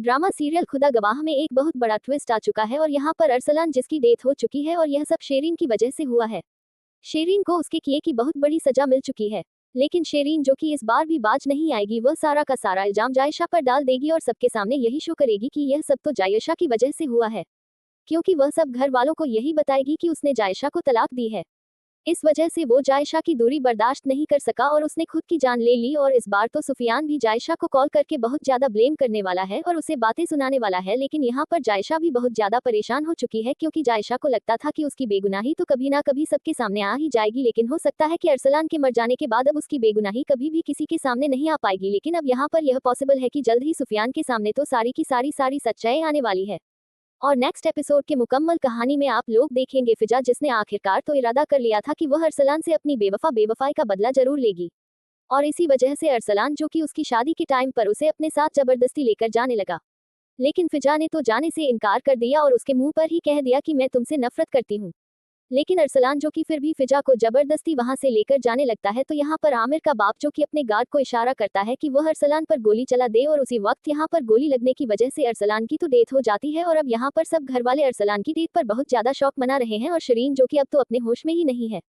Drama serial खुदा गवाह में एक बहुत बड़ा ट्विस्ट आ चुका है और यहाँ पर अरसलान जिसकी डेथ हो चुकी है और यह सब शेरीन की वजह से हुआ है। शेरीन को उसके किए की बहुत बड़ी सजा मिल चुकी है, लेकिन शेरीन जो कि इस बार भी बाज नहीं आएगी, वह सारा का सारा इल्जाम जायशा पर डाल देगी और सबके सामने यही शो करेगी कि यह सब तो जायशा की वजह से हुआ है, क्योंकि वह सब घर वालों को यही बताएगी कि उसने जायशा को तलाक दी है। इस वजह से वो जायशा की दूरी बर्दाश्त नहीं कर सका और उसने खुद की जान ले ली। और इस बार तो सुफियान भी जायशा को कॉल करके बहुत ज्यादा ब्लेम करने वाला है और उसे बातें सुनाने वाला है, लेकिन यहाँ पर जायशा भी बहुत ज्यादा परेशान हो चुकी है, क्योंकि जायशा को लगता था कि उसकी बेगुनाही तो कभी ना कभी सबके सामने आ ही जाएगी, लेकिन हो सकता है कि अरसलान के मर जाने के बाद अब उसकी बेगुनाही कभी भी किसी के सामने नहीं आ पाएगी। लेकिन अब यहाँ पर यह पॉसिबल है कि जल्द ही सुफियान के सामने तो सारी की सारी सच्चाई आने वाली है। और नेक्स्ट एपिसोड के मुकम्मल कहानी में आप लोग देखेंगे फिजा, जिसने आखिरकार तो इरादा कर लिया था कि वह अरसलान से अपनी बेवफाई का बदला जरूर लेगी, और इसी वजह से अरसलान जो कि उसकी शादी के टाइम पर उसे अपने साथ जबरदस्ती लेकर जाने लगा, लेकिन फिजा ने तो जाने से इनकार कर दिया और उसके मुंह पर ही कह दिया कि मैं तुमसे नफरत करती हूँ। लेकिन अरसलान जो कि फिर भी फिजा को जबरदस्ती वहां से लेकर जाने लगता है, तो यहाँ पर आमिर का बाप जो कि अपने गार्ड को इशारा करता है कि वह अरसलान पर गोली चला दे, और उसी वक्त यहाँ पर गोली लगने की वजह से अरसलान की तो डेथ हो जाती है। और अब यहाँ पर सब घर वाले अरसलान की डेथ पर बहुत ज्यादा शौक मना रहे हैं, और शरीन जो कि अब तो अपने होश में ही नहीं है,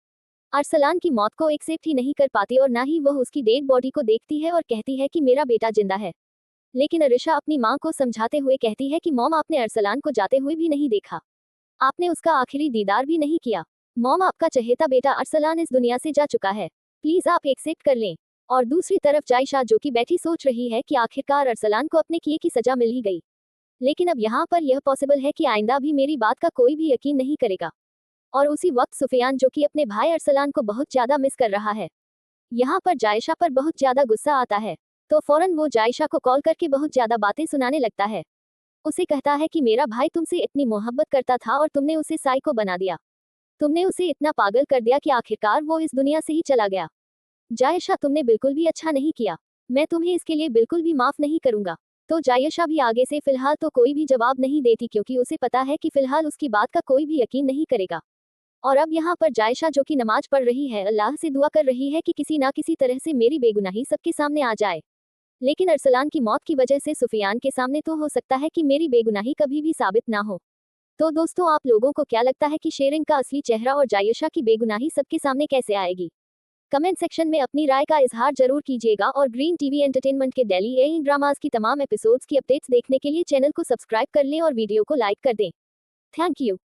अरसलान की मौत को एक्सेप्ट ही नहीं कर पाती और ना ही वह उसकी डेड बॉडी को देखती है और कहती है कि मेरा बेटा जिंदा है। लेकिन अरिशा अपनी माँ को समझाते हुए कहती है कि मॉम, आपने अरसलान को जाते हुए भी नहीं देखा, आपने उसका आखिरी दीदार भी नहीं किया। मॉम, आपका चहेता बेटा अरसलान इस दुनिया से जा चुका है, प्लीज आप एक्सेप्ट कर लें। और दूसरी तरफ जायशा जो कि बैठी सोच रही है कि आखिरकार अरसलान को अपने किए की सजा मिल ही गई, लेकिन अब यहाँ पर यह पॉसिबल है कि आइंदा भी मेरी बात का कोई भी यकीन नहीं करेगा। और उसी वक्त सुफियान जो कि अपने भाई अरसलान को बहुत ज्यादा मिस कर रहा है, यहाँ पर जायशा पर बहुत ज्यादा गुस्सा आता है, तो फौरन वो जायशा को कॉल करके बहुत ज्यादा बातें सुनाने लगता है। उसे कहता है कि मेरा भाई तुमसे इतनी मोहब्बत करता था और तुमने उसे साइको बना दिया, तुमने उसे इतना पागल कर दिया कि आखिरकार वो इस दुनिया से ही चला गया। जायशा, तुमने बिल्कुल भी अच्छा नहीं किया, मैं तुम्हें इसके लिए बिल्कुल भी माफ नहीं करूंगा। तो जायशा भी आगे से फिलहाल तो कोई भी जवाब नहीं देती, क्योंकि उसे पता है कि फिलहाल उसकी बात का कोई भी यकीन नहीं करेगा। और अब यहाँ पर जायशा जो कि नमाज पढ़ रही है, अल्लाह से दुआ कर रही है कि किसी ना किसी तरह से मेरी बेगुनाही सबके सामने आ जाए, लेकिन अरसलान की मौत की वजह से सुफियान के सामने तो हो सकता है कि मेरी बेगुनाही कभी भी साबित ना हो। तो दोस्तों, आप लोगों को क्या लगता है कि शेरिन का असली चेहरा और जायशा की बेगुनाही सबके सामने कैसे आएगी? कमेंट सेक्शन में अपनी राय का इजहार जरूर कीजिएगा, और ग्रीन टीवी एंटरटेनमेंट के डेली ए ड्रामास की तमाम एपिसोड्स की अपडेट्स देखने के लिए चैनल को सब्सक्राइब कर लें और वीडियो को लाइक कर दें। Thank you.